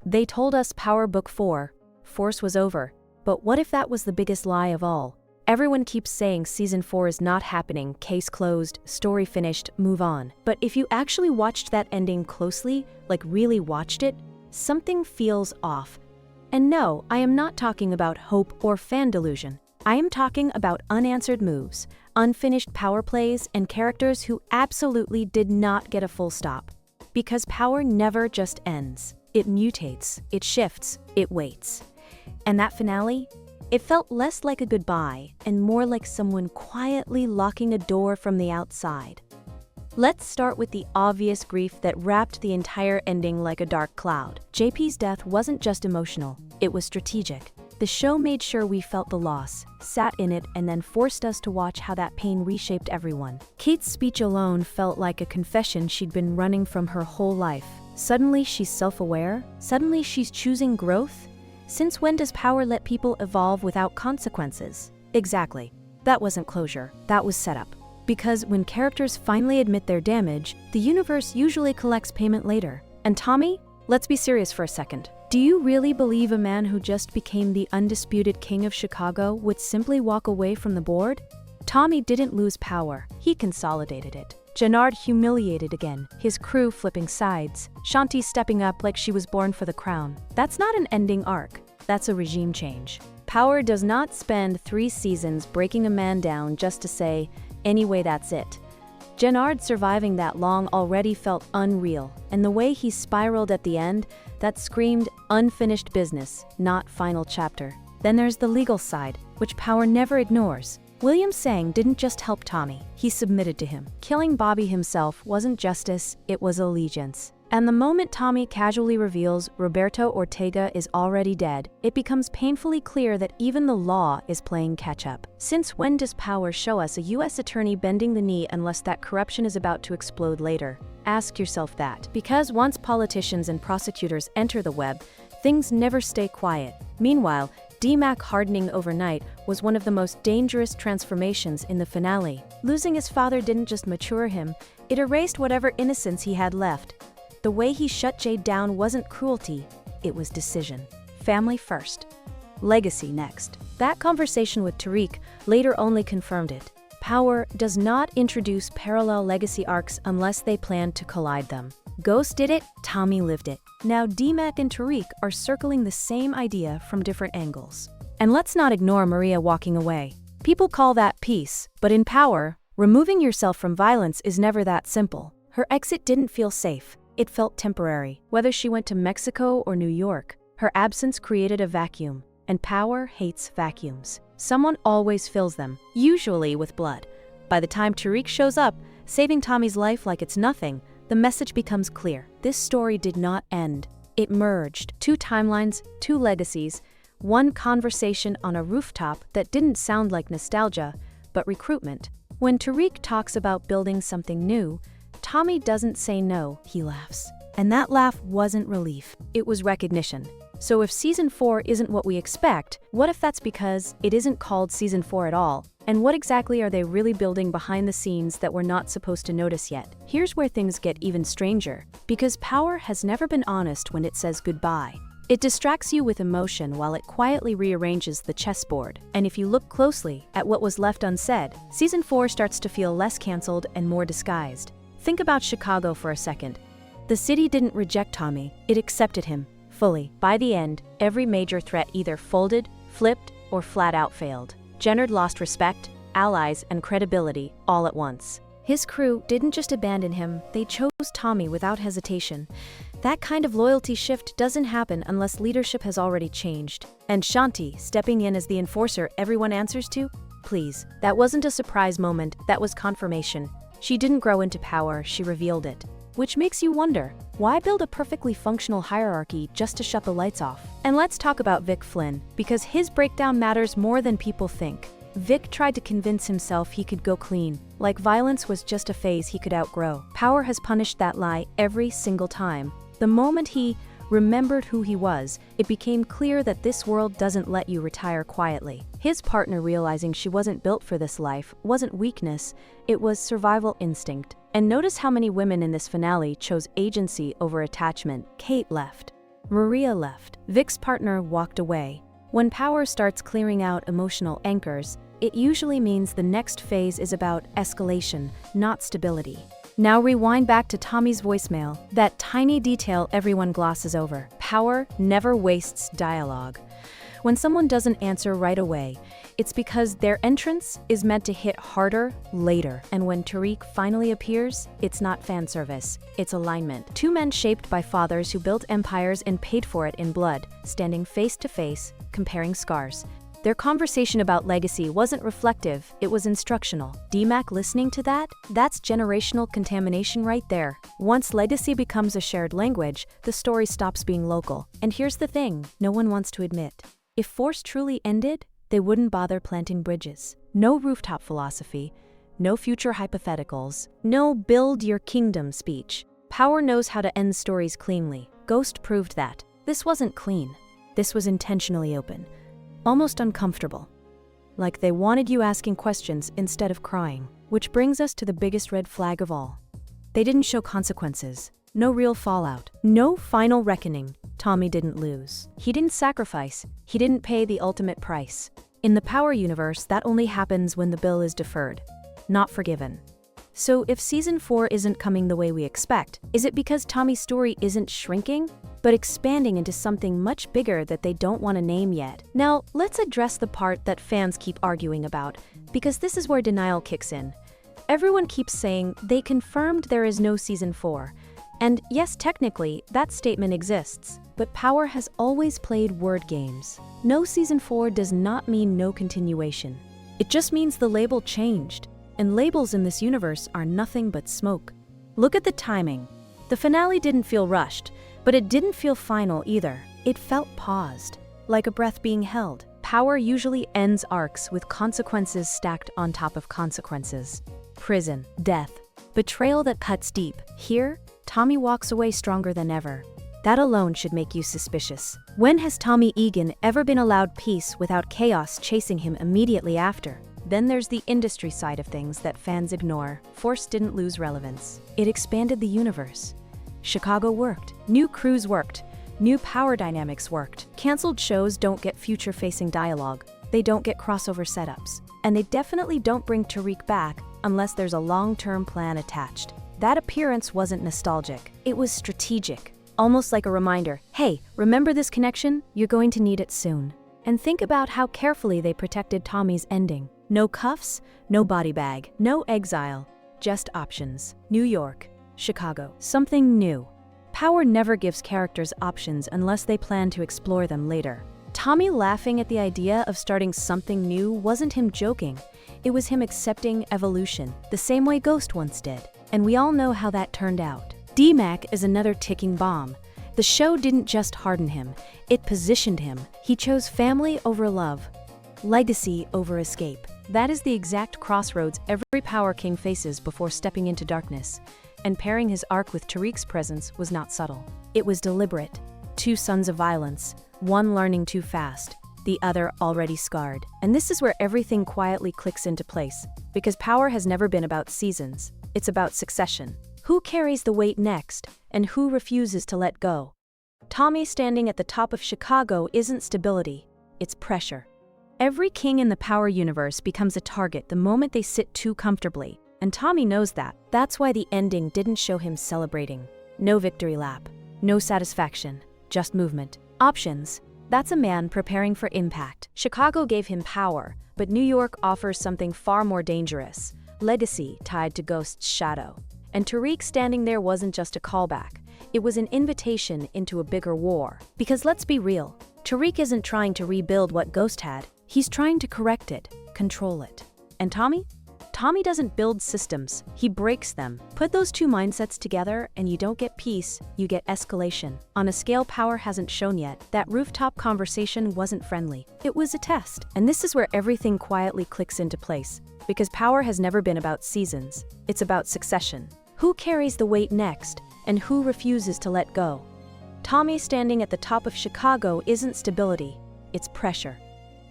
They told us Power Book 4, Force was over. But what if that was the biggest lie of all? Everyone keeps saying Season 4 is not happening, case closed, story finished, move on. But if you actually watched that ending closely, like really watched it, something feels off. And no, I am not talking about hope or fan delusion. I am talking about unanswered moves, unfinished power plays, and characters who absolutely did not get a full stop. Because power never just ends. It mutates, it shifts, it waits. And that finale? It felt less like a goodbye and more like someone quietly locking a door from the outside. Let's start with the obvious grief that wrapped the entire ending like a dark cloud. JP's death wasn't just emotional, it was strategic. The show made sure we felt the loss, sat in it, and then forced us to watch how that pain reshaped everyone. Kate's speech alone felt like a confession she'd been running from her whole life. Suddenly she's self-aware? Suddenly she's choosing growth? Since when does power let people evolve without consequences? Exactly. That wasn't closure, that was setup. Because when characters finally admit their damage, the universe usually collects payment later. And Tommy? Let's be serious for a second. Do you really believe a man who just became the undisputed king of Chicago would simply walk away from the board? Tommy didn't lose power, he consolidated it. Jannard humiliated again, his crew flipping sides, Shanti stepping up like she was born for the crown. That's not an ending arc, that's a regime change. Power does not spend 3 seasons breaking a man down just to say, anyway, that's it. Jannard surviving that long already felt unreal, and the way he spiraled at the end, that screamed unfinished business, not final chapter. Then there's the legal side, which Power never ignores. William Sang didn't just help Tommy, he submitted to him. Killing Bobby himself wasn't justice, it was allegiance. And the moment Tommy casually reveals Roberto Ortega is already dead, it becomes painfully clear that even the law is playing catch-up. Since when does Power show us a U.S. attorney bending the knee unless that corruption is about to explode later? Ask yourself that. Because once politicians and prosecutors enter the web, things never stay quiet. Meanwhile, D-Mac hardening overnight was one of the most dangerous transformations in the finale. Losing his father didn't just mature him, it erased whatever innocence he had left. The way he shut Jade down wasn't cruelty, it was decision. Family first. Legacy next. That conversation with Tariq later only confirmed it. Power does not introduce parallel legacy arcs unless they plan to collide them. Ghost did it, Tommy lived it. Now D-Mac and Tariq are circling the same idea from different angles. And let's not ignore Maria walking away. People call that peace, but in Power, removing yourself from violence is never that simple. Her exit didn't feel safe. It felt temporary. Whether she went to Mexico or New York, her absence created a vacuum, and Power hates vacuums. Someone always fills them, usually with blood. By the time Tariq shows up, saving Tommy's life like it's nothing, the message becomes clear. This story did not end. It merged. 2 timelines, 2 legacies, 1 conversation on a rooftop that didn't sound like nostalgia, but recruitment. When Tariq talks about building something new, Tommy doesn't say no, he laughs. And that laugh wasn't relief, it was recognition. So if Season 4 isn't what we expect, what if that's because it isn't called Season 4 at all? And what exactly are they really building behind the scenes that we're not supposed to notice yet? Here's where things get even stranger. Because Power has never been honest when it says goodbye. It distracts you with emotion while it quietly rearranges the chessboard. And if you look closely at what was left unsaid, Season 4 starts to feel less canceled and more disguised. Think about Chicago for a second. The city didn't reject Tommy, it accepted him, fully. By the end, every major threat either folded, flipped, or flat out failed. Jannard lost respect, allies, and credibility all at once. His crew didn't just abandon him, they chose Tommy without hesitation. That kind of loyalty shift doesn't happen unless leadership has already changed. And Shanti, stepping in as the enforcer everyone answers to? Please, that wasn't a surprise moment, that was confirmation. She didn't grow into power, she revealed it. Which makes you wonder, why build a perfectly functional hierarchy just to shut the lights off? And let's talk about Vic Flynn, because his breakdown matters more than people think. Vic tried to convince himself he could go clean, like violence was just a phase he could outgrow. Power has punished that lie every single time. The moment he remembered who he was, it became clear that this world doesn't let you retire quietly. His partner realizing she wasn't built for this life wasn't weakness, it was survival instinct. And notice how many women in this finale chose agency over attachment. Kate left. Maria left. Vic's partner walked away. When power starts clearing out emotional anchors, it usually means the next phase is about escalation, not stability. Now rewind back to Tommy's voicemail, that tiny detail everyone glosses over. Power never wastes dialogue. When someone doesn't answer right away, it's because their entrance is meant to hit harder later. And when Tariq finally appears, it's not fan service, it's alignment. Two men shaped by fathers who built empires and paid for it in blood, standing face to face, comparing scars. Their conversation about legacy wasn't reflective, it was instructional. DMAC listening to that? That's generational contamination right there. Once legacy becomes a shared language, the story stops being local. And here's the thing no one wants to admit. If Force truly ended, they wouldn't bother planting bridges. No rooftop philosophy, no future hypotheticals, no build your kingdom speech. Power knows how to end stories cleanly. Ghost proved that. This wasn't clean. This was intentionally open. Almost uncomfortable. Like they wanted you asking questions instead of crying. Which brings us to the biggest red flag of all. They didn't show consequences. No real fallout. No final reckoning. Tommy didn't lose. He didn't sacrifice. He didn't pay the ultimate price. In the Power universe, that only happens when the bill is deferred, not forgiven. So if Season 4 isn't coming the way we expect, is it because Tommy's story isn't shrinking, but expanding into something much bigger that they don't want to name yet? Now, let's address the part that fans keep arguing about, because this is where denial kicks in. Everyone keeps saying they confirmed there is no Season 4. And yes, technically, that statement exists, but Power has always played word games. No Season 4 does not mean no continuation. It just means the label changed, and labels in this universe are nothing but smoke. Look at the timing. The finale didn't feel rushed, but it didn't feel final either. It felt paused, like a breath being held. Power usually ends arcs with consequences stacked on top of consequences. Prison, death, betrayal that cuts deep. Here, Tommy walks away stronger than ever. That alone should make you suspicious. When has Tommy Egan ever been allowed peace without chaos chasing him immediately after? Then there's the industry side of things that fans ignore. Force didn't lose relevance. It expanded the universe. Chicago worked. New crews worked. New power dynamics worked. Cancelled shows don't get future-facing dialogue. They don't get crossover setups. And they definitely don't bring Tariq back unless there's a long-term plan attached. That appearance wasn't nostalgic. It was strategic. Almost like a reminder, hey, remember this connection? You're going to need it soon. And think about how carefully they protected Tommy's ending. No cuffs, no body bag, no exile, just options. New York, Chicago, something new. Power never gives characters options unless they plan to explore them later. Tommy laughing at the idea of starting something new wasn't him joking. It was him accepting evolution, the same way Ghost once did. And we all know how that turned out. DMAC is another ticking bomb. The show didn't just harden him, it positioned him. He chose family over love, legacy over escape. That is the exact crossroads every Power King faces before stepping into darkness. And pairing his arc with Tariq's presence was not subtle. It was deliberate. Two sons of violence, one learning too fast, the other already scarred. And this is where everything quietly clicks into place, because Power has never been about seasons. It's about succession. Who carries the weight next, and who refuses to let go? Tommy standing at the top of Chicago isn't stability, it's pressure. Every king in the Power universe becomes a target the moment they sit too comfortably, and Tommy knows that. That's why the ending didn't show him celebrating. No victory lap, no satisfaction, just movement. Options. That's a man preparing for impact. Chicago gave him power, but New York offers something far more dangerous. Legacy tied to Ghost's shadow. And Tariq standing there wasn't just a callback. It was an invitation into a bigger war. Because let's be real, Tariq isn't trying to rebuild what Ghost had. He's trying to correct it, control it. And Tommy? Tommy doesn't build systems, he breaks them. Put those two mindsets together and you don't get peace, you get escalation. On a scale Power hasn't shown yet, that rooftop conversation wasn't friendly. It was a test. And this is where everything quietly clicks into place. Because Power has never been about seasons, it's about succession. Who carries the weight next, and who refuses to let go? Tommy standing at the top of Chicago isn't stability, it's pressure.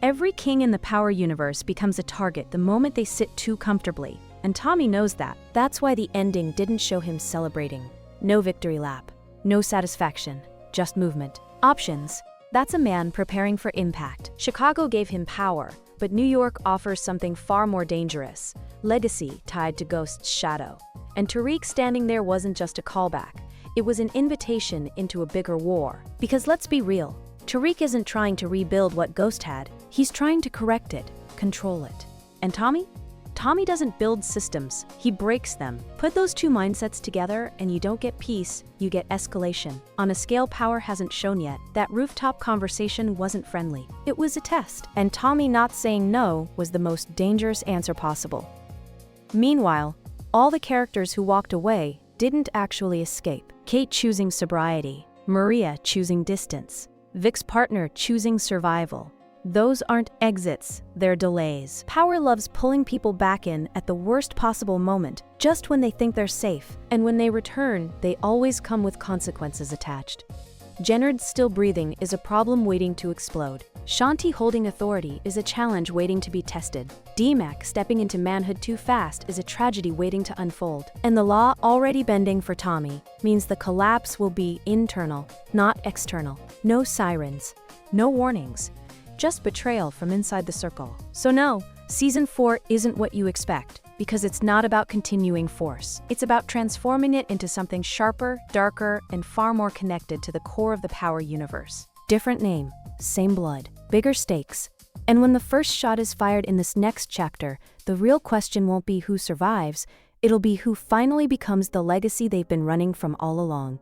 Every king in the Power universe becomes a target the moment they sit too comfortably, and Tommy knows that. That's why the ending didn't show him celebrating. No victory lap, no satisfaction, just movement. Options. That's a man preparing for impact. Chicago gave him power, but New York offers something far more dangerous. Legacy tied to Ghost's shadow. And Tariq standing there wasn't just a callback. It was an invitation into a bigger war. Because let's be real, Tariq isn't trying to rebuild what Ghost had. He's trying to correct it, control it. And Tommy? Tommy doesn't build systems, he breaks them. Put those two mindsets together and you don't get peace, you get escalation. On a scale power hasn't shown yet, that rooftop conversation wasn't friendly. It was a test, and Tommy not saying no was the most dangerous answer possible. Meanwhile, all the characters who walked away didn't actually escape. Kate choosing sobriety, Maria choosing distance, Vic's partner choosing survival. Those aren't exits, they're delays. Power loves pulling people back in at the worst possible moment, just when they think they're safe. And when they return, they always come with consequences attached. Jennard's still breathing is a problem waiting to explode. Shanti holding authority is a challenge waiting to be tested. D-Mac stepping into manhood too fast is a tragedy waiting to unfold. And the law already bending for Tommy means the collapse will be internal, not external. No sirens, no warnings. Just betrayal from inside the circle. So no, Season 4 isn't what you expect, because it's not about continuing force. It's about transforming it into something sharper, darker, and far more connected to the core of the Power universe. Different name, same blood, bigger stakes. And when the first shot is fired in this next chapter, the real question won't be who survives, it'll be who finally becomes the legacy they've been running from all along.